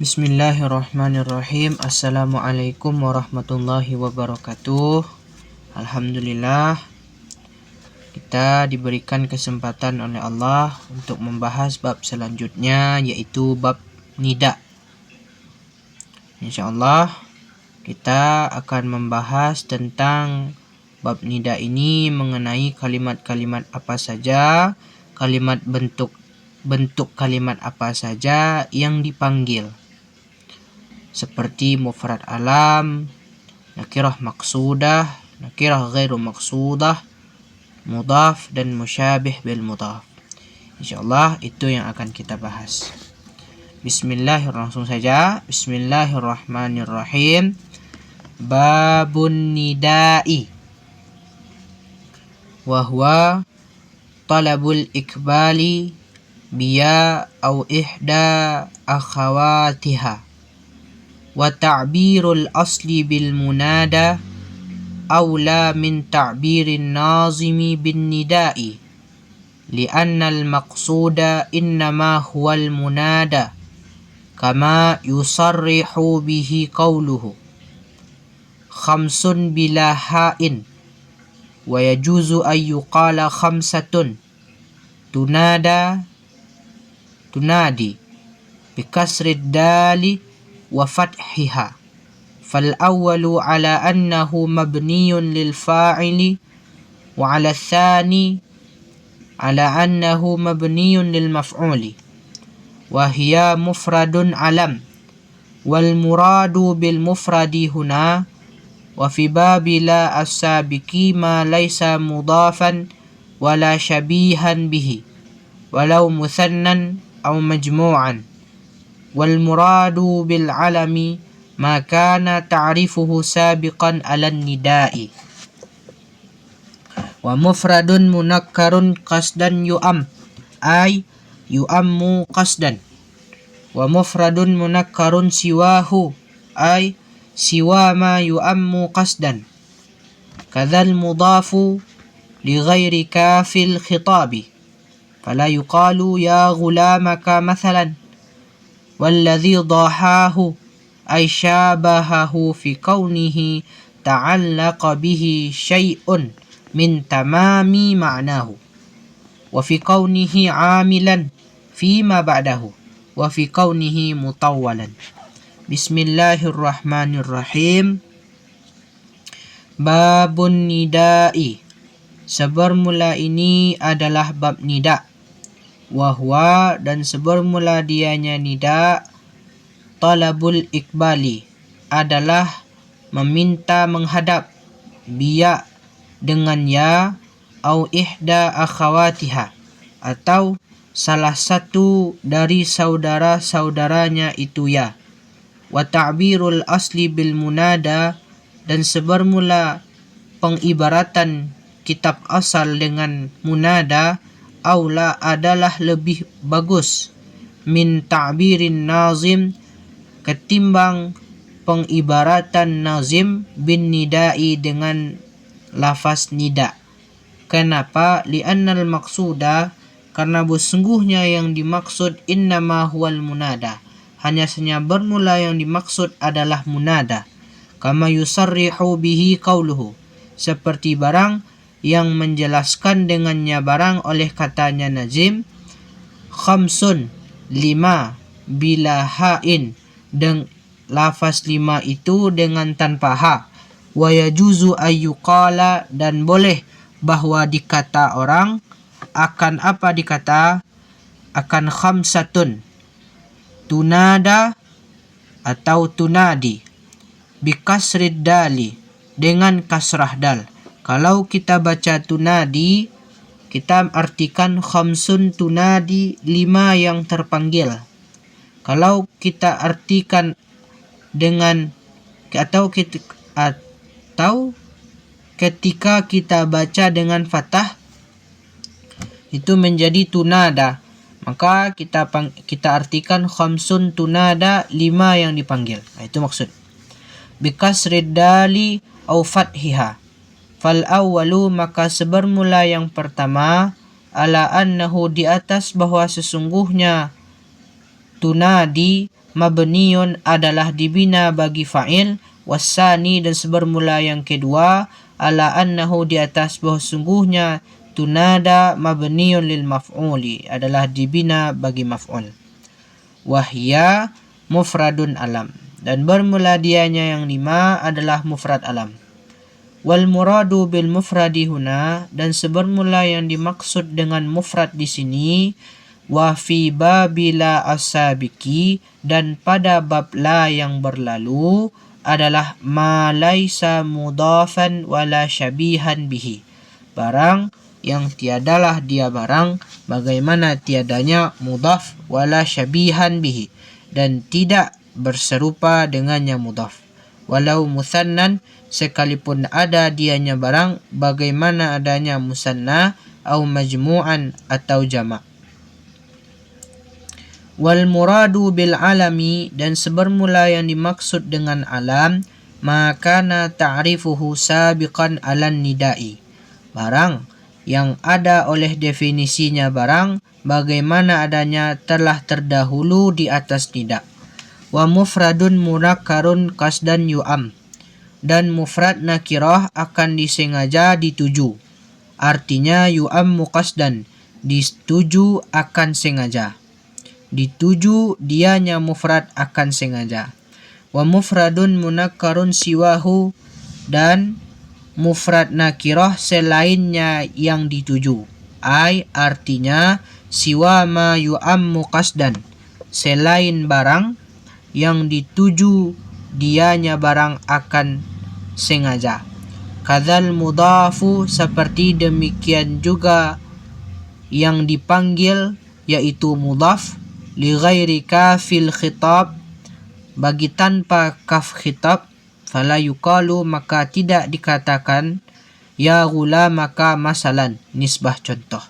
Bismillahirrahmanirrahim. Assalamualaikum warahmatullahi wabarakatuh. Alhamdulillah, kita diberikan kesempatan oleh Allah untuk membahas bab selanjutnya, yaitu bab nida. Insyaallah kita akan membahas tentang bab nida ini mengenai kalimat-kalimat apa saja, kalimat bentuk kalimat apa saja yang dipanggil, seperti mufrad alam, nakirah maqsudah, nakirah ghairu maqsudah, mudhaf dan musyabih bil mudhaf. Insyaallah itu yang akan kita bahas. Langsung saja. Bismillahirrahmanirrahim. Babun nidai wa huwa talabul ikbali biya au ihda akhawatiha wa ta'birul asli bil munada awla min ta'birin nazimi bin nidai li'anna al maqsuda innama huwal munada kama yusarrihu bihi qawluhu khamsun bila ha'in wa yajuzu an yuqala khamsatun tunadi bikasrid dali wa fathiha fal awwalu ala annahu mabniyun lil fa'ili wa ala tsani ala annahu mabniyun lil maf'uli wa hiya mufradun alam wal muradu bil mufradi huna wa fi babi la as-sabiqi ma laysa mudafan wala syabihan bihi walau musannan aw majmu'an wal muradu bil alami ma kana ta'rifuhu sabiqan 'alan nida'i wa mufradun munakkarun qasdan yu'am ay yu'ammu qasdan wa mufradun munakkarun siwahu ay siwa ma yu'ammu qasdan kadzal mudafu li ghairi kafil khitabi fala yuqalu ya ghulamaka mathalan walladhi dhahahu ay syabahahu fi kaunihi ta'allaqa bihi syai'un min tamami ma'nahu wa fi kaunihi 'amilan fima ba'dahu wa fi kaunihi mutawwalan. Bismillahirrahmanirrahim. Babun nidai. Sebermula ini adalah bab nida. Wahwa dan sebermula dianya nida talabul ikbali adalah meminta menghadap biya dengan ya au ihda akhawatiha atau salah satu dari saudara-saudaranya itu ya wa ta'birul asli bil munada dan sebermula pengibaratan kitab asal dengan munada aula adalah lebih bagus min ta'birin nazim ketimbang pengibaratan nazim bin nidai dengan lafaz nida. Kenapa? Li'annal maqsuda, karena sesungguhnya yang dimaksud innama huwal munada, hanya saja bermula yang dimaksud adalah munada. Kama yusarrihu bihi qawluhu, seperti barang yang menjelaskan dengannya barang oleh katanya nazim khamsun 5 bila ha'in dan lafaz 5 itu dengan tanpa ha wa yajuzu ayyuqala dan boleh bahwa dikata orang akan apa dikata akan khamsatun tunada atau tunadi bikasrid dali dengan kasrah dal. Kalau kita baca tunadi, kita artikan khamsun tunadi 5 yang terpanggil. Kalau kita artikan dengan atau ketika kita baca dengan fathah itu menjadi tunada, maka kita artikan khamsun tunada 5 yang dipanggil. Nah, itu maksud. Bikasrid dali au fathiha. Fal awwalu, maka sebermula yang pertama, ala annahu di atas bahwa sesungguhnya tunadi mabniun adalah dibina bagi fa'il, wasani dan sebermula yang kedua ala annahu di atas bahwa sungguhnya tunada mabniun lil maf'uli adalah dibina bagi maf'ul. Wahya mufradun alam, dan bermula dianya yang 5 adalah mufrad alam. Wal muradu bil mufradi huna, dan sebermula yang dimaksud dengan mufrad di sini wa fi babila asabiki, dan pada bab la yang berlalu adalah ma laisa mudhafan wala syabihan bihi, barang yang tiadalah dia barang bagaimana tiadanya mudhaf wala syabihan bihi, dan tidak berserupa dengannya mudhaf. Walau musannan, sekalipun ada dianya barang bagaimana adanya musanna au majmu'an atau jamak. Wal muradu bil alami, dan sebermula yang dimaksud dengan alam makana ta'rifuhu sabiqan alan nidai, barang yang ada oleh definisinya barang bagaimana adanya telah terdahulu di atas nida. Wa mufradun munakkarun qasdan yu'am, dan mufrad nakirah akan disengaja dituju, artinya yu'am muqasdan, dituju akan sengaja, dituju dianya mufrad akan sengaja. Wa mufradun munakkarun siwahu, dan mufrad nakirah selainnya yang dituju, artinya siwa ma yu'ammu qasdan, selain barang yang dituju dianya barang akan sengaja. Kadzal mudhafu, seperti demikian juga yang dipanggil yaitu mudhaf, li ghairi kafil khitab, bagi tanpa kaf khitab, fala yuqalu, maka tidak dikatakan ya ghulamaka masalan, nisbah contoh.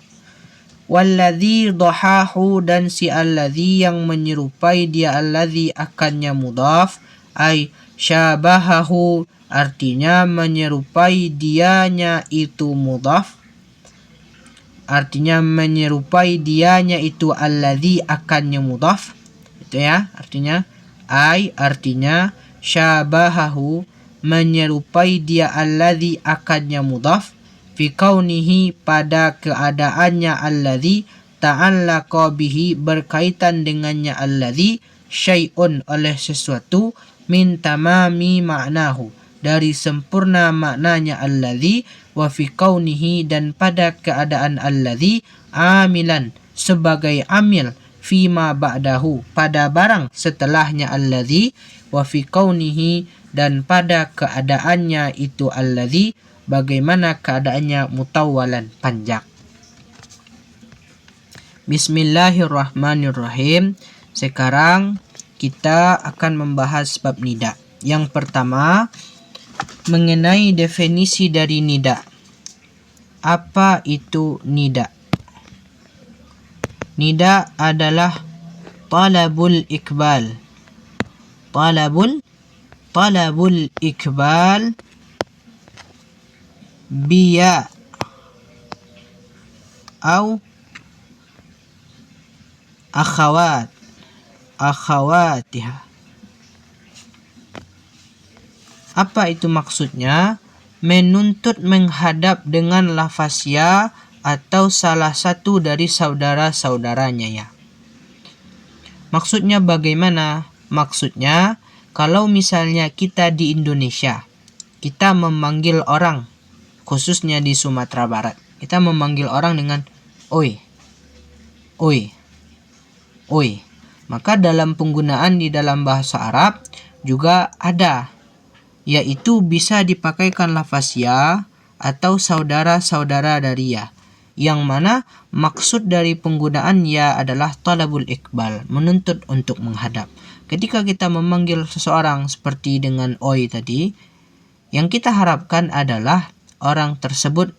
Walladzi dhahahu, dan si alladzi yang menyerupai dia alladzi akannya mudhaf, ay syabahahu, artinya menyerupai dianya itu mudhaf, artinya menyerupai dianya itu alladzi akannya mudhaf, itu ya artinya, artinya syabahahu, menyerupai dia alladzi akannya mudhaf, fi kaunihi, pada keadaannya alladzi, ta'allaqa bihi, berkaitan dengannya alladzi, syai'un, oleh sesuatu, min tamami ma'nahu, dari sempurna maknanya alladzi, wa fi kaunihi, dan pada keadaan alladzi, amilan, sebagai amil, fima ba'dahu, pada barang setelahnya alladzi, wa fi kaunihi, dan pada keadaannya itu alladzi, bagaimana keadaannya mutawwalan, panjang. Bismillahirrahmanirrahim. Sekarang kita akan membahas bab nida. Yang pertama, mengenai definisi dari nida. Apa itu nida? Nida adalah talabul ikbal. Talabul ikbal biya au akhawatiha. Apa itu maksudnya? Menuntut menghadap dengan lafaz ya atau salah satu dari saudara-saudaranya ya. Maksudnya bagaimana? Maksudnya kalau misalnya kita di Indonesia, kita memanggil orang, khususnya di Sumatera Barat, kita memanggil orang dengan oi. Maka dalam penggunaan di dalam bahasa Arab juga ada, yaitu bisa dipakaikan lafaz ya atau saudara-saudara dari ya, yang mana maksud dari penggunaan ya adalah talabul iqbal, menuntut untuk menghadap. Ketika kita memanggil seseorang seperti dengan oi tadi, yang kita harapkan adalah orang tersebut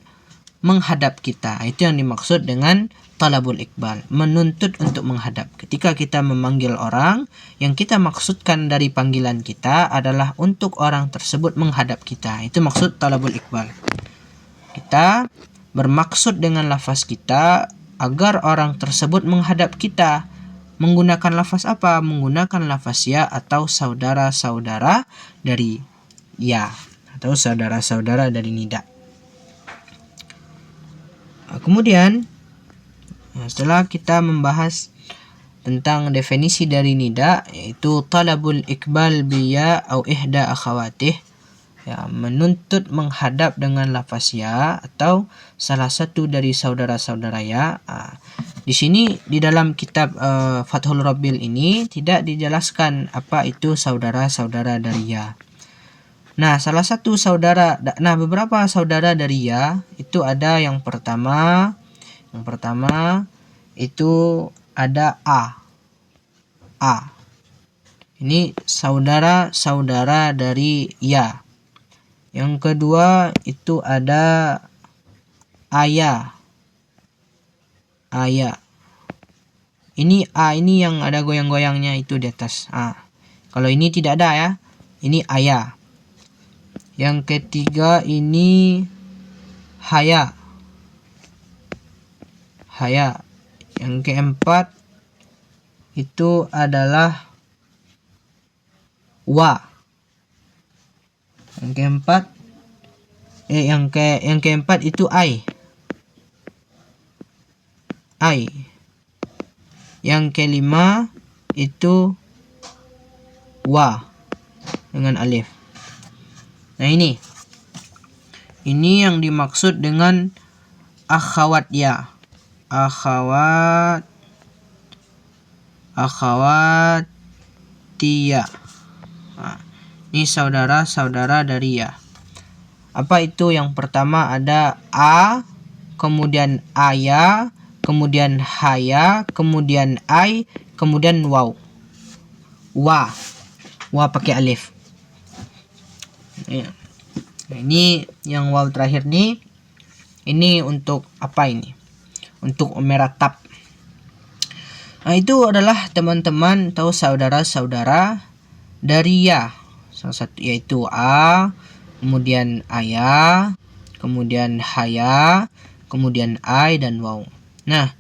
menghadap kita. Itu yang dimaksud dengan talabul iqbal, menuntut untuk menghadap. Ketika kita memanggil orang, yang kita maksudkan dari panggilan kita adalah untuk orang tersebut menghadap kita. Itu maksud talabul iqbal. Kita bermaksud dengan lafaz kita agar orang tersebut menghadap kita. Menggunakan lafaz apa? Menggunakan lafaz ya atau saudara-saudara dari ya atau saudara-saudara dari nida. Kemudian setelah kita membahas tentang definisi dari nida, yaitu talabul ikbal biya au ihda akhawatih, ya, menuntut menghadap dengan lafaz ya atau salah satu dari saudara-saudara ya. Di sini di dalam kitab Fathul Rabbil ini tidak dijelaskan apa itu saudara-saudara dari ya. Nah, beberapa saudara dari ya itu ada yang pertama itu ada A. Ini saudara-saudara dari ya. Yang kedua itu ada ayah. Ini A ini yang ada goyang-goyangnya itu di atas. Kalau ini tidak ada ya. Ini ayah. Yang ketiga ini haya. Yang keempat itu adalah wa. Yang keempat itu ai. Yang kelima itu wa dengan alif. Nah, ini yang dimaksud dengan akhawat ya. Akhawatiya. Ini saudara-saudara dari ya. Apa itu? Yang pertama ada a, kemudian aya, kemudian haya, kemudian ai, kemudian waw. Wa pakai alif. Nah, ini yang waw terakhir nih. Ini untuk apa ini? Untuk meratap. Nah, itu adalah teman-teman tahu saudara-saudara dari ya. Salah satu yaitu a, kemudian aya, kemudian haya, kemudian ai dan waw. Nah,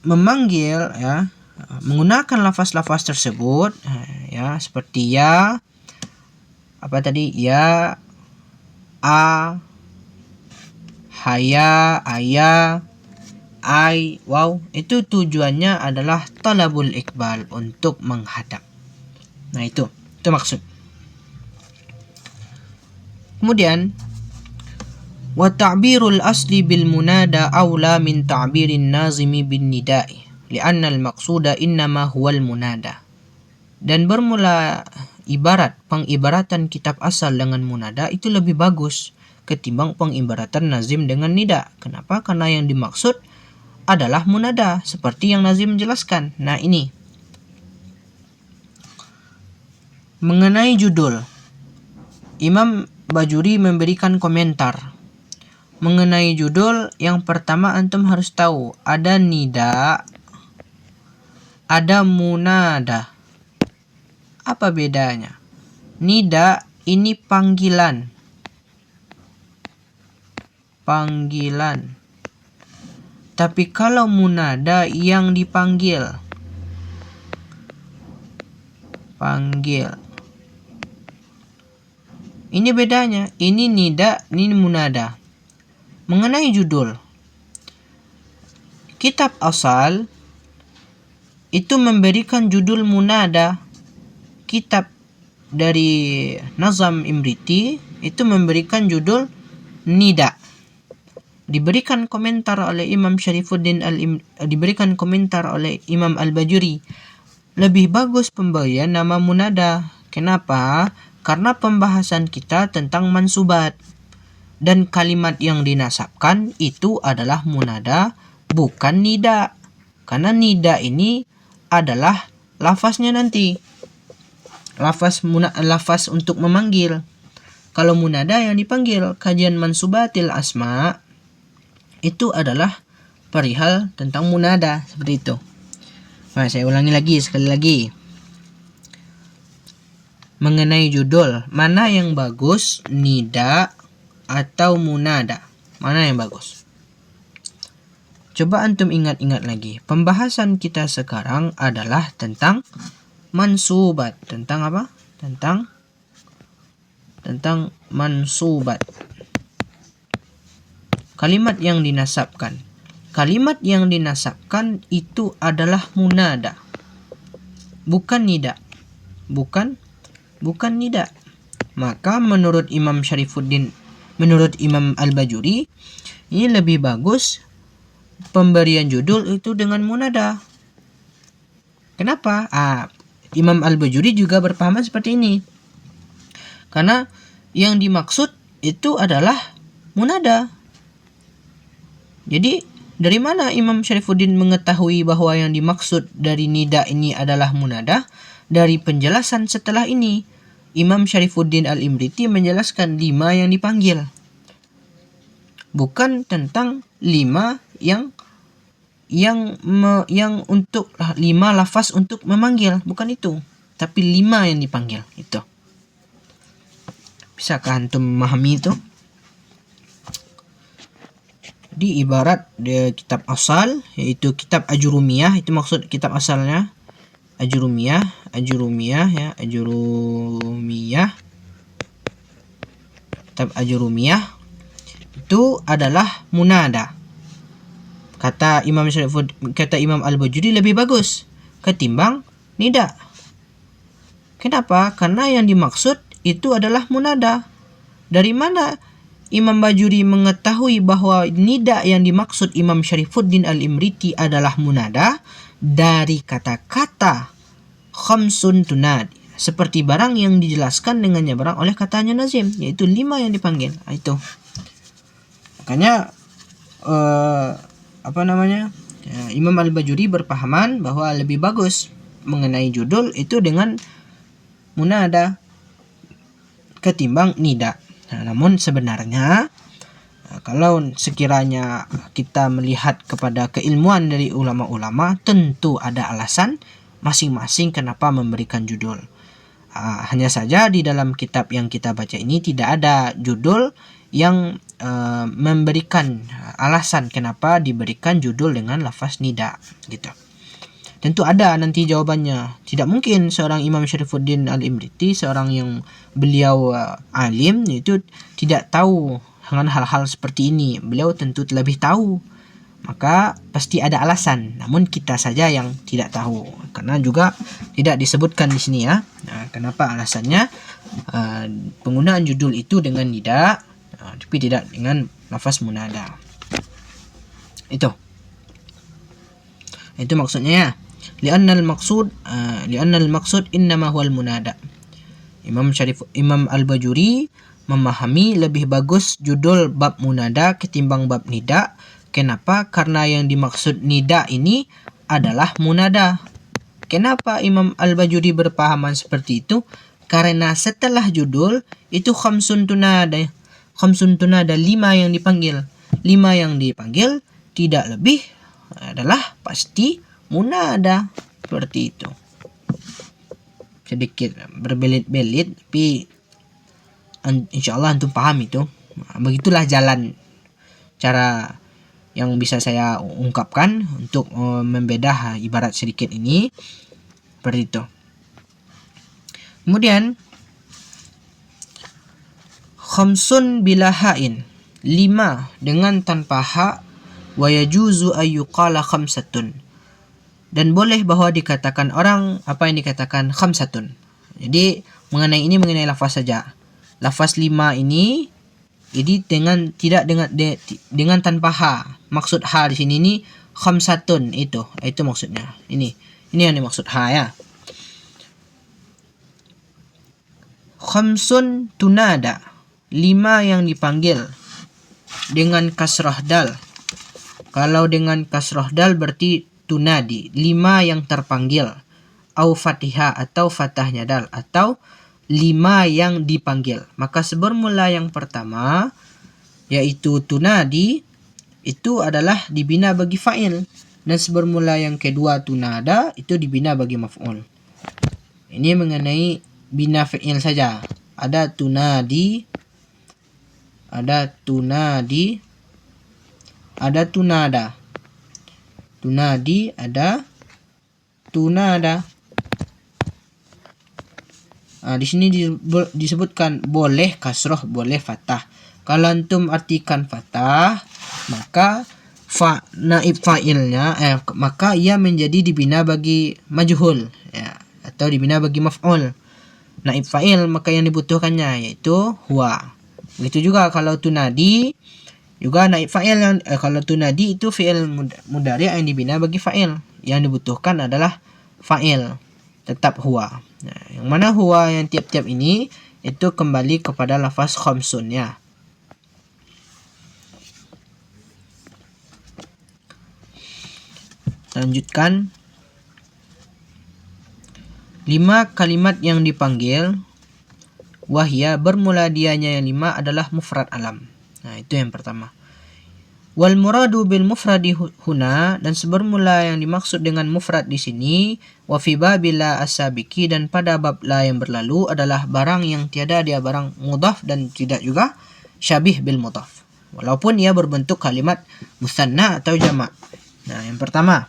memanggil ya menggunakan lafaz-lafaz tersebut ya seperti ya, apa tadi, ya, a, haya, aya, ai, waw, itu tujuannya adalah talabul ikbal, untuk menghadap. Nah, itu maksud. Kemudian wa ta'birul asli bil munada aula min ta'birin nazimi bin nida'i li'anna al maqsuda innama huwal munada. Dan bermula pengibaratan kitab asal dengan munada itu lebih bagus ketimbang pengibaratan nazim dengan nida. Kenapa? Karena yang dimaksud adalah munada seperti yang nazim menjelaskan. Nah, ini mengenai judul, Imam Bajuri memberikan komentar. Mengenai judul, yang pertama antum harus tahu ada nida, ada munada. Apa bedanya? Nida ini panggilan. Tapi kalau munada yang dipanggil. Ini bedanya. Ini nida, ini munada. Mengenai judul, kitab asal itu memberikan judul munada. Kitab dari Nazam Imriti itu memberikan judul nida. Diberikan komentar oleh Imam Syarifuddin diberikan komentar oleh Imam Al-Bajuri. Lebih bagus pemberian nama munada. Kenapa? Karena pembahasan kita tentang mansubat. Dan kalimat yang dinasabkan itu adalah munada, bukan nida. Karena nida ini adalah lafaznya nanti. Lafaz untuk memanggil. Kalau munada yang dipanggil, kajian mansubatil asma itu adalah perihal tentang munada, seperti itu. Nah, saya ulangi lagi sekali lagi. Mengenai judul, mana yang bagus, nida atau munada? Mana yang bagus? Coba antum ingat-ingat lagi. Pembahasan kita sekarang adalah tentang mansubat. Tentang apa? Tentang mansubat. Kalimat yang dinasabkan. Kalimat yang dinasabkan itu adalah munada. Bukan nida. Bukan nida. Maka menurut Imam Syarifuddin, menurut Imam Al-Bajuri, ini lebih bagus pemberian judul itu dengan munada. Kenapa? Imam Al-Bajuri juga berpahaman seperti ini. Karena yang dimaksud itu adalah munada. Jadi dari mana Imam Syarifuddin mengetahui bahwa yang dimaksud dari nida ini adalah munada? Dari penjelasan setelah ini. Imam Syarifuddin Al-Imriti menjelaskan 5 yang dipanggil. Bukan tentang 5 yang untuk 5 lafaz untuk memanggil, bukan itu, tapi 5 yang dipanggil itu. Bisakah antum memahami itu? Di ibarat kitab asal, yaitu kitab Ajurumiyah, itu maksud kitab asalnya Ajurumiyah ya, Ajurumiyah. Kitab Ajurumiyah itu adalah munada. Kata Imam Al-Bajuri lebih bagus ketimbang nida. Kenapa? Karena yang dimaksud itu adalah munada. Dari mana Imam Bajuri mengetahui bahwa nida yang dimaksud Imam Syarifuddin Al-Imriti adalah munada? Dari kata-kata khamsun tunadi, seperti barang yang dijelaskan dengannya barang oleh katanya Nazim, yaitu 5 yang dipanggil. Itu makanya Imam Al-Bajuri berpahaman bahwa lebih bagus mengenai judul itu dengan munada ketimbang nida. Namun sebenarnya kalau sekiranya kita melihat kepada keilmuan dari ulama-ulama, tentu ada alasan masing-masing kenapa memberikan judul. Hanya saja di dalam kitab yang kita baca ini tidak ada judul yang memberikan alasan kenapa diberikan judul dengan lafaz nida gitu. Tentu ada nanti jawabannya. Tidak mungkin seorang Imam Syarifuddin Al-Imriti, seorang yang beliau alim, itu tidak tahu dengan hal-hal seperti ini. Beliau tentu lebih tahu. Maka pasti ada alasan. Namun kita saja yang tidak tahu. Karena juga tidak disebutkan di sini ya. Kenapa alasannya? Penggunaan judul itu dengan nida, tapi tidak dengan lafaz munada. Itu maksudnya ya. Li'anna al-maqsud innama huwal munada. Imam Al-Bajuri memahami lebih bagus judul bab munada ketimbang bab nida. Kenapa? Karena yang dimaksud nida ini adalah munada. Kenapa Imam Al-Bajuri berpahaman seperti itu? Karena setelah judul itu khamsun tunada, 5 yang dipanggil. 5 yang dipanggil tidak lebih adalah pasti munada. Seperti itu. Sedikit berbelit-belit, tapi insyaallah antum paham itu. Begitulah jalan cara yang bisa saya ungkapkan untuk membedah ibarat sedikit ini. Seperti itu. Kemudian khamsun bila ha'in, 5 dengan tanpa ha, wa yajuzu ayyuqala khamsatun, dan boleh bahwa dikatakan orang apa yang dikatakan khamsatun. Jadi mengenai lafaz saja. Lafaz 5 ini dengan tanpa ha. Maksud ha di sini ini khamsatun, itu maksudnya. Ini yang dimaksud ha ya. Khamsun tunada, 5 yang dipanggil dengan kasrah dal. Kalau dengan kasrah dal berarti tunadi, 5 yang terpanggil. Au fatihah atau fatahnya dal, atau 5 yang dipanggil. Maka sebermula yang pertama yaitu tunadi itu adalah dibina bagi fa'il, dan sebermula yang kedua tunada itu dibina bagi maf'ul. Ini mengenai bina fi'il saja. Ada tunadi, ada tunada. tunadi, ada tunada. Di sini disebutkan boleh kasroh, boleh fathah. Kalau antum artikan fathah, maka naib fa'ilnya maka ia menjadi dibina bagi majhul ya, atau dibina bagi maf'ul. Naib fa'il maka yang dibutuhkannya yaitu huwa. Begitu juga kalau tunadi juga naib fa'il yang kalau tunadi itu fi'il mudhari' yang dibina bagi fa'il. Yang dibutuhkan adalah fa'il, tetap huwa. Nah, yang mana huwa yang tiap-tiap ini itu kembali kepada lafaz khamsun ya. Lanjutkan. 5 kalimat yang dipanggil wahya bermula dianya yang 5 adalah mufrad alam. Nah, itu yang pertama. Wal muradu bil mufradi huna, dan sebermula yang dimaksud dengan mufrad di sini wa fi babila as-sabiki, dan pada bab la yang berlalu adalah barang yang tiada dia barang mudhaf dan tidak juga syabih bil mudhaf, walaupun ia berbentuk kalimat musanna atau jamak. Nah, yang pertama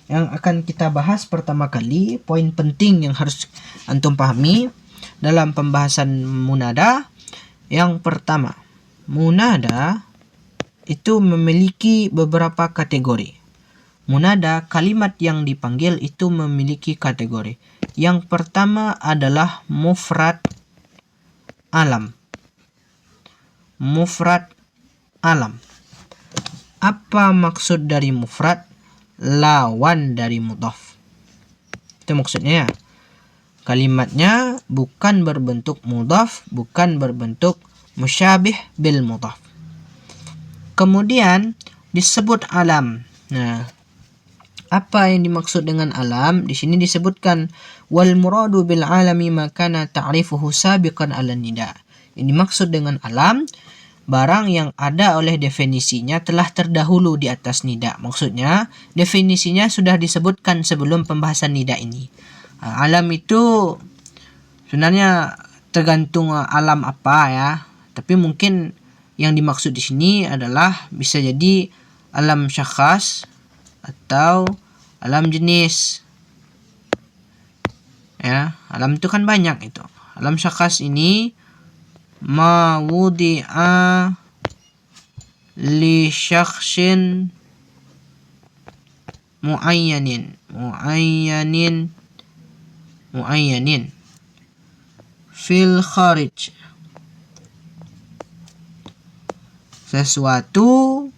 yang akan kita bahas pertama kali, poin penting yang harus antum pahami dalam pembahasan munada. Yang pertama, munada itu memiliki beberapa kategori. Munada, kalimat yang dipanggil itu memiliki kategori. Yang pertama adalah mufrad alam. Mufrad alam. Apa maksud dari mufrad? Lawan dari mudhaf. Itu maksudnya ya. Kalimatnya bukan berbentuk mudhaf, bukan berbentuk musyabih bil mudhaf. Kemudian disebut alam. Nah, apa yang dimaksud dengan alam? Di sini disebutkan wal muradu bil alami ma kana ta'rifuhu sabiqan 'ala nida. Ini maksud dengan alam barang yang ada oleh definisinya telah terdahulu di atas nida. Maksudnya definisinya sudah disebutkan sebelum pembahasan nida ini. Alam itu sebenarnya tergantung alam apa ya. Tapi mungkin yang dimaksud di sini adalah bisa jadi alam syakhs atau alam jenis. Ya, alam itu kan banyak itu. Alam syakhs ini ma wudi'a li syakhsin muayyanin fil kharij. Sesuatu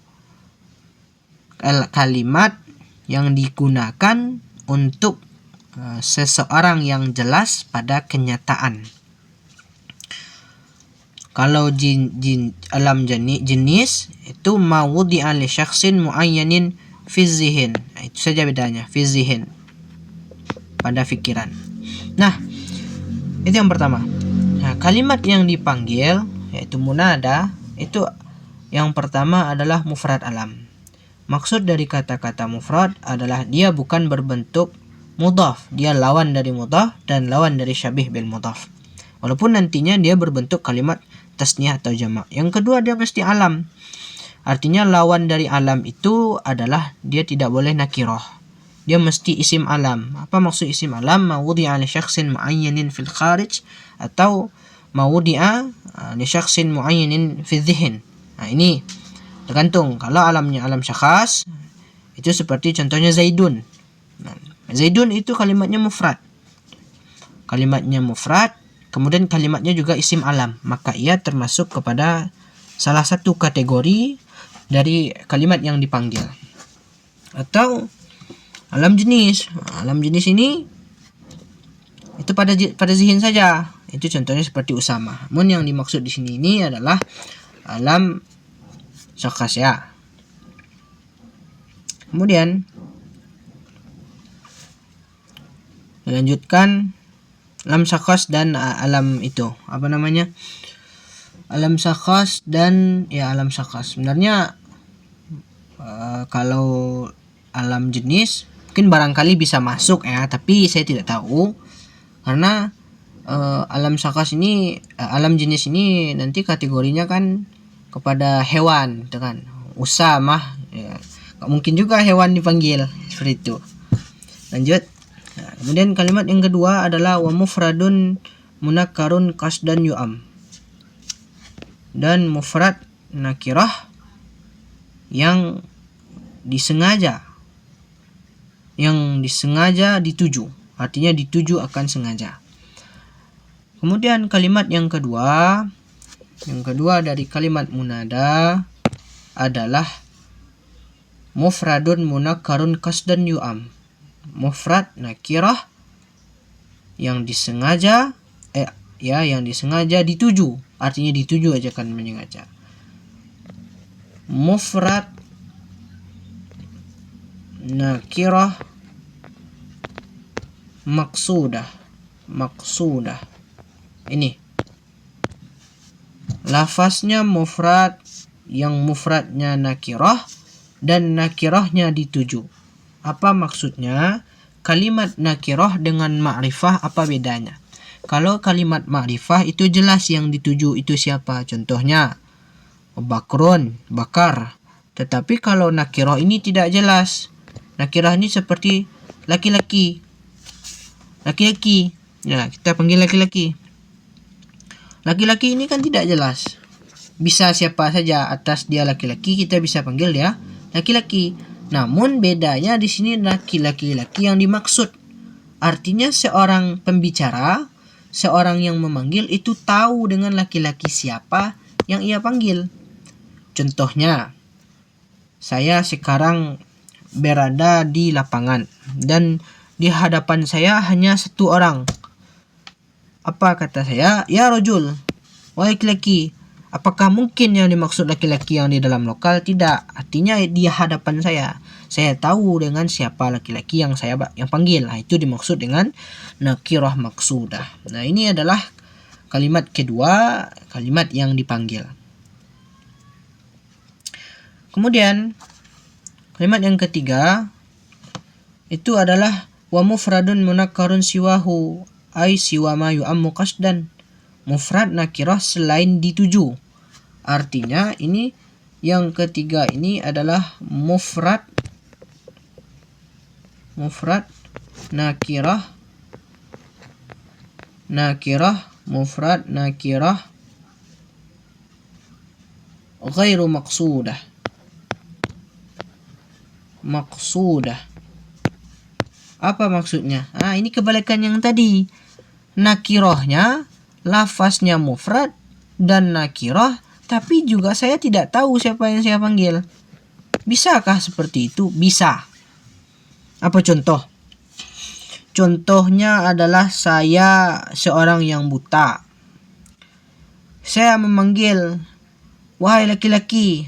kalimat yang digunakan untuk seseorang yang jelas pada kenyataan. Kalau alam jenis itu mawudi'a li syakhsin muayyanin fi zihin. Itu saja bedanya, fi zihin, pada pikiran. Nah, itu yang pertama. Nah, kalimat yang dipanggil yaitu munada itu yang pertama adalah mufrad alam. Maksud dari kata-kata mufrad adalah dia bukan berbentuk mudhaf, dia lawan dari mudhaf dan lawan dari syabih bil mudhaf. Walaupun nantinya dia berbentuk kalimat tasniyah atau jamak. Yang kedua, dia mesti alam. Artinya lawan dari alam itu adalah dia tidak boleh nakirah. Dia mesti isim alam. Apa maksud isim alam? Ma wudi'a li syakhsin muayyanin fil kharij atau ma wudi'a li syakhsin muayyanin fi dhihin. Nah, ini tergantung. Kalau alamnya alam syakhs, itu seperti contohnya Zaidun. Nah, Zaidun itu kalimatnya mufrad. Kalimatnya mufrad, kemudian kalimatnya juga isim alam. Maka ia termasuk kepada salah satu kategori dari kalimat yang dipanggil. Atau alam jenis. Alam jenis ini itu pada zihin saja. Itu contohnya seperti Usama. Namun yang dimaksud di sini ini adalah alam syakhs ya. Kemudian dilanjutkan alam syakhs dan alam itu apa namanya? Alam syakhs dan ya alam syakhs. Sebenarnya kalau alam jenis mungkin barangkali bisa masuk ya, tapi saya tidak tahu karena alam syakhs ini alam jenis ini nanti kategorinya kan kepada hewan, gitu kan. Usamah ya. Mungkin juga hewan dipanggil seperti itu. Lanjut. Nah, kemudian kalimat yang kedua adalah wa mufradun munakkarun qasdan yu'am. Dan mufrad nakirah yang disengaja dituju, artinya dituju akan sengaja. Kemudian kalimat yang kedua dari kalimat munada adalah mufradun munakkarun qasdan yu'am. Mufrad nakirah yang disengaja dituju, artinya dituju aja kan menyengaja. Mufrad nakirah maksudah. Ini lafaznya mufrad yang mufradnya nakirah dan nakirahnya dituju. Apa maksudnya? Kalimat nakirah dengan ma'rifah apa bedanya? Kalau kalimat ma'rifah itu jelas yang dituju itu siapa. Contohnya Bakrun, bakar. Tetapi kalau nakirah ini tidak jelas. Nakirah ini seperti laki-laki. Ya, kita panggil laki-laki. Laki-laki ini kan tidak jelas. Bisa siapa saja, atas dia laki-laki kita bisa panggil dia laki-laki. Namun bedanya di sini laki-laki yang dimaksud. Artinya seorang pembicara, seorang yang memanggil itu tahu dengan laki-laki siapa yang ia panggil. Contohnya, saya sekarang berada di lapangan dan di hadapan saya hanya satu orang. Apa kata saya? Ya rajul, wahai laki-laki. Apakah mungkin yang dimaksud laki-laki yang di dalam lokal? Tidak. Artinya di hadapan saya tahu dengan siapa laki-laki yang saya panggil. Nah, itu dimaksud dengan nakirah maksudah. Nah, ini adalah kalimat kedua, kalimat yang dipanggil. Kemudian kalimat yang ketiga itu adalah wa mufradun munakkarun siwahu, ay siwa ma yu'ammu qasdan. Mufrad nakirah selain dituju. Artinya ini yang ketiga ini adalah mufrad nakirah mufrad nakirah ghairu maqsudah. Apa maksudnya? Ini kebalikan yang tadi. Nakirahnya lafaznya mufrad dan nakirah, tapi juga saya tidak tahu siapa yang saya panggil. Bisakah seperti itu? Bisa. Apa contoh? Contohnya adalah saya seorang yang buta. Saya memanggil, wahai laki-laki.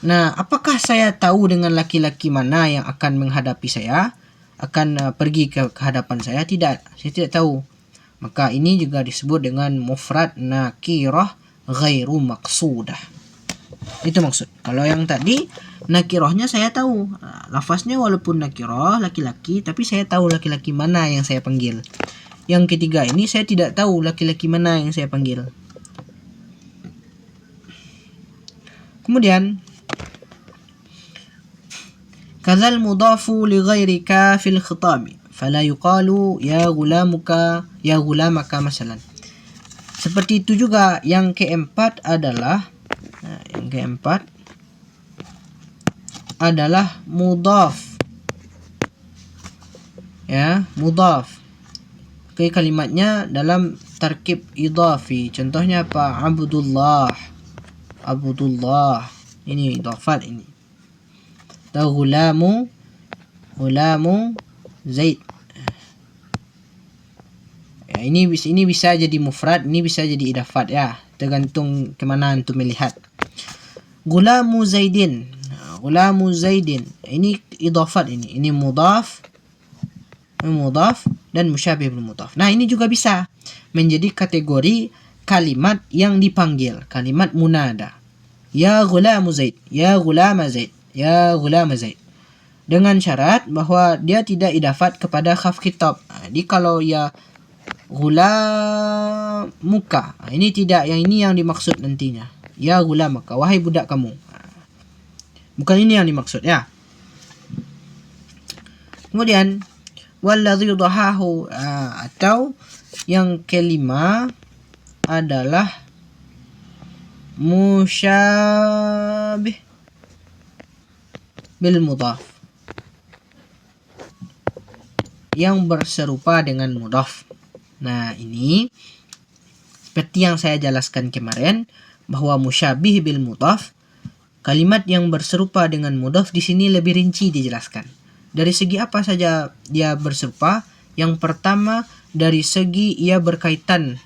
Nah, apakah saya tahu dengan laki-laki mana yang akan menghadapi saya? Akan pergi ke hadapan saya? Tidak, saya tidak tahu. Maka ini juga disebut dengan mufrad nakirah ghairu maqsudah. Itu maksud. Kalau yang tadi nakirahnya saya tahu. Lafaznya walaupun nakirah laki-laki, tapi saya tahu laki-laki mana yang saya panggil. Yang ketiga ini saya tidak tahu laki-laki mana yang saya panggil. Kemudian kadzal mudafu li ghairika fil khitabi fala yuqalu ya gulamaka masalan. Seperti itu juga yang keempat adalah mudhaf. Ya, mudhaf. Oke, kalimatnya dalam tarkib idhafi. Contohnya apa? Abdullah. Ini idhafat ini. Gulamu Zaid. Ya, ini bisa jadi mufrad, ini bisa jadi idafat ya, tergantung kemana antum melihat. Gulamu Zaidin. Ini idafat ini mudhaf dan musyabih bil mudhaf. Nah, ini juga bisa menjadi kategori kalimat yang dipanggil, kalimat munada. Ya gulamu Zaid, ya gulama Zaid. Dengan syarat bahwa dia tidak idafat kepada khaf khitab. Jadi kalau ya gulamuka, ini tidak, yang ini yang dimaksud nantinya. Ya gulamaka, wahai budak kamu. Bukan ini yang dimaksud ya. Kemudian walladzi dhahahu, atau yang kelima adalah musyabih bil mudhaf, yang berserupa dengan mudhaf. Nah, ini seperti yang saya jelaskan kemarin bahwa musyabih bil mudhaf, kalimat yang berserupa dengan mudhaf di sini lebih rinci dijelaskan. Dari segi apa saja dia berserupa? Yang pertama, dari segi ia berkaitan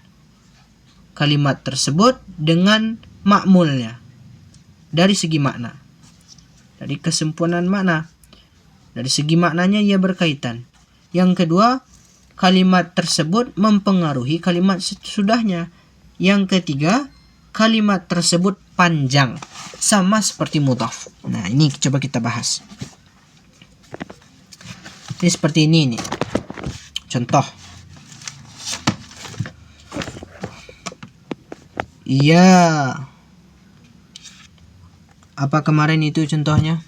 kalimat tersebut dengan ma'mulnya. Dari segi makna. Dari kesempurnaan makna. Dari segi maknanya ia berkaitan. Yang kedua, kalimat tersebut mempengaruhi kalimat sesudahnya. Yang ketiga, kalimat tersebut panjang. Sama seperti mudhaf. Nah, ini coba kita bahas. Ini seperti ini nih. Contoh. Iya. Apa kemarin itu contohnya?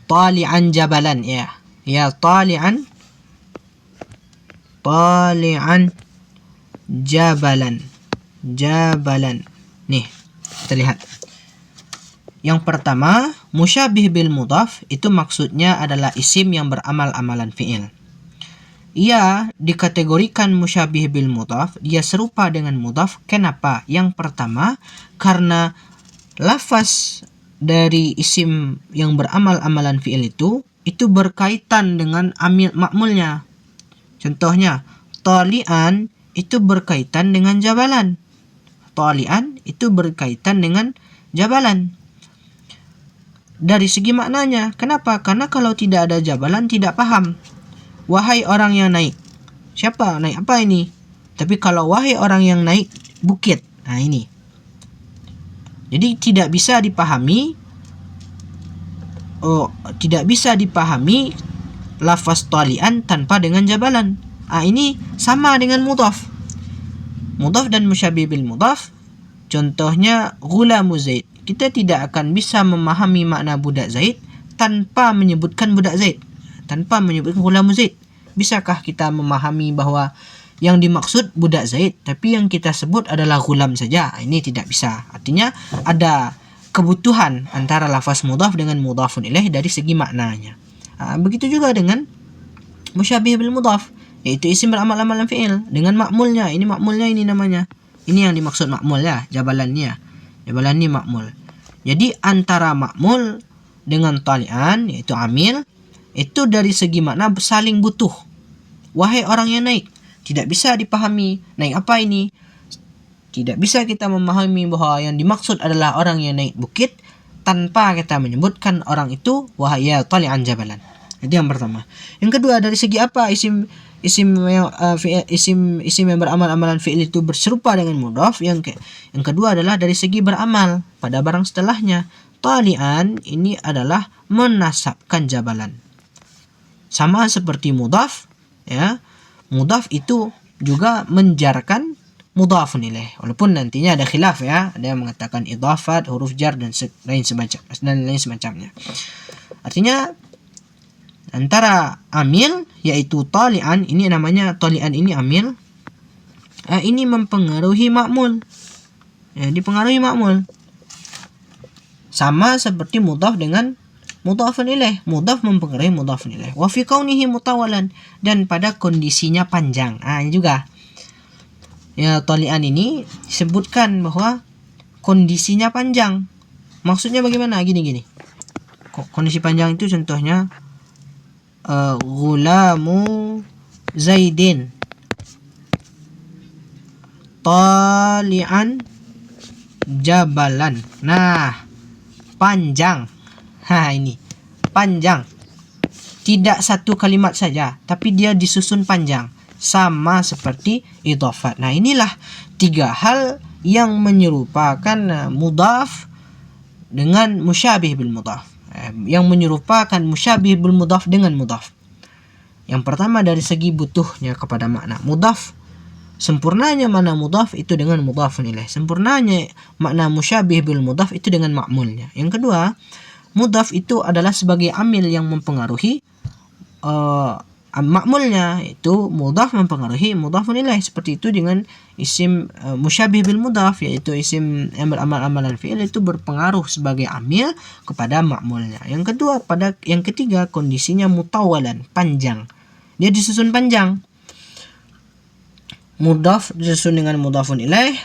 Tali'an jabalan, ya. Ya, tali'an jabalan. Jabalan. Nih, kita lihat. Yang pertama, musyabih bil mudhaf itu maksudnya adalah isim yang beramal amalan fi'il. Ia dikategorikan musyabih bil mudhaf, dia serupa dengan mudhaf. Kenapa? Yang pertama, karena lafaz dari isim yang beramal amalan fi'il itu berkaitan dengan amil ma'mulnya. Contohnya, tali'an itu berkaitan dengan jabalan. Tali'an itu berkaitan dengan jabalan. Dari segi maknanya, kenapa? Karena kalau tidak ada jabalan tidak paham. Wahai orang yang naik. Siapa? Naik apa ini? Tapi kalau wahai orang yang naik bukit. Nah, ini. Jadi tidak bisa dipahami. Tidak bisa dipahami lafaz talian tanpa dengan jabalan. Ini sama dengan mudhaf. Mudhaf dan musyabih bil mudhaf. Contohnya ghulamu Zaid. Kita tidak akan bisa memahami makna budak Zaid tanpa menyebutkan budak Zaid, tanpa menyebutkan ghulamu Zaid. Bisakah kita memahami bahwa yang dimaksud budak Zaid, tapi yang kita sebut adalah ghulam saja? Ini tidak bisa. Artinya ada kebutuhan antara lafaz mudhaf dengan mudhafun ilaih dari segi maknanya. Begitu juga dengan musyabih bil mudhaf, yaitu isim beramal amalan fi'il dengan makmulnya. Ini makmulnya, ini namanya. Ini yang dimaksud makmul ya, jabalannya. Jabalan ini makmul. Jadi antara makmul dengan talian, yaitu amil, itu dari segi makna saling butuh. Wahai orang yang naik, tidak bisa dipahami naik apa ini. Tidak bisa kita memahami bahwa yang dimaksud adalah orang yang naik bukit tanpa kita menyebutkan orang itu wahai ya talian jabalan. Itu yang pertama. Yang kedua, dari segi apa isim yang beramal amalan fi'il itu berserupa dengan mudhaf. Yang kedua adalah dari segi beramal pada barang setelahnya. Talian ini adalah menasabkan jabalan. Sama seperti mudhaf, ya. Mudhaf itu juga menjarkan mudhafun ilaih. Walaupun nantinya ada khilaf ya. Ada yang mengatakan idhafat, huruf jar dan lain semacamnya. Artinya antara amil yaitu talian, ini namanya talian ini amil, ini mempengaruhi makmul, ya, dipengaruhi makmul. Sama seperti mudhaf dengan mudhafun ilaih. Mudhaf mempengaruhi mudhafun ilaih. Wa fi kaunihi mutawalan, dan pada kondisinya panjang. Ini juga ya, talian ini disebutkan bahwa kondisinya panjang. Maksudnya bagaimana? Gini. Kondisi panjang itu contohnya ghulamu Zaidin talian jabalan. Nah, panjang. Ini panjang. Tidak satu kalimat saja, tapi dia disusun panjang. Sama seperti idhafat. Nah, inilah tiga hal yang menyerupakan mudhaf dengan musyabih bil mudhaf. Yang menyerupakan musyabih bil mudhaf dengan mudhaf. Yang pertama dari segi butuhnya kepada makna. Mudhaf, sempurnanya makna mudhaf itu dengan mudhafun ilaih. Sempurnanya makna musyabih bil mudhaf itu dengan ma'mulnya. Yang kedua, mudhaf itu adalah sebagai amil yang mempengaruhi makmulnya, itu mudhaf mempengaruhi mudhafun ilaih. Seperti itu dengan isim musyabih bil mudhaf, yaitu isim yang beramal amalan fi'il itu berpengaruh sebagai amil kepada makmulnya. Yang ketiga kondisinya mutawalan, panjang. Dia disusun panjang. Mudhaf disusun dengan mudhafun ilaih,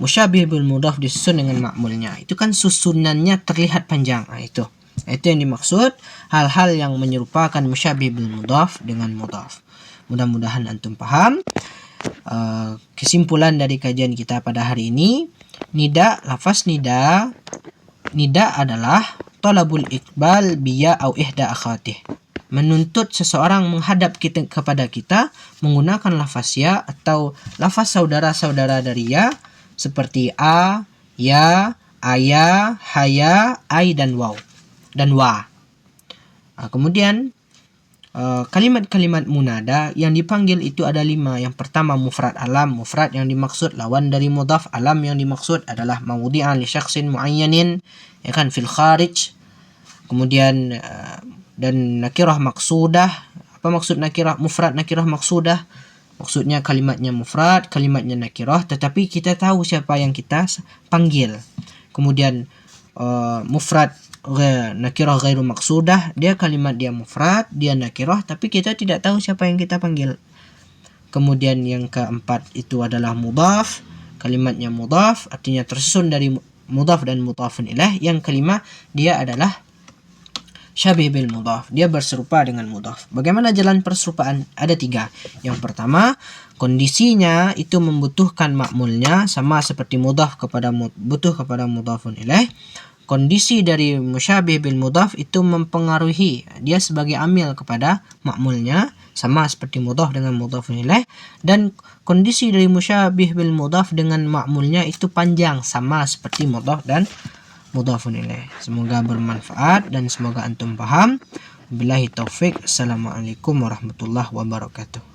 musyabih bil mudhaf disusun dengan makmulnya. Itu kan susunannya terlihat panjang. Itu yang dimaksud hal-hal yang menyerupakan musyabih bil mudhaf dengan mudhaf. Mudah-mudahan antum paham. Kesimpulan dari kajian kita pada hari ini, lafaz nida adalah talabul iqbal biya au ihda akhawatih, menuntut seseorang menghadap kepada kita menggunakan lafaz ya atau lafaz saudara-saudara dari ya, seperti a, ya, aya, haya, ai, dan waw dan wa. Kemudian kalimat-kalimat munada yang dipanggil itu ada 5. Yang pertama mufrad alam. Mufrad yang dimaksud lawan dari mudhaf, alam yang dimaksud adalah mawdi'an li syakhsin muayyanin, ya kan, fil kharij. Kemudian dan nakirah maksudah. Apa maksud nakirah? Mufrad nakirah maksudah, maksudnya kalimatnya mufrad, kalimatnya nakirah, tetapi kita tahu siapa yang kita panggil. Kemudian mufrad nakirah ghairu maksudah, dia kalimat dia mufrad, dia nakirah, tapi kita tidak tahu siapa yang kita panggil. Kemudian yang keempat itu adalah mudhaf, kalimatnya mudhaf, artinya tersusun dari mudhaf dan mudhafun ilaih. Yang kelima dia adalah syabih bil mudhaf, dia berserupa dengan mudhaf. Bagaimana jalan perserupaan? Ada 3. Yang pertama, kondisinya itu membutuhkan makmulnya sama seperti mudhaf butuh kepada mudhafun ilaih. Kondisi dari musyabih bil mudhaf itu mempengaruhi dia sebagai amil kepada makmulnya sama seperti mudhaf dengan mudhafun ilaih, dan kondisi dari musyabih bil mudhaf dengan makmulnya itu panjang sama seperti mudhaf dan mudhafun ilaih. Semoga bermanfaat dan semoga antum paham. Billahi taufik. Assalamualaikum warahmatullahi wabarakatuh.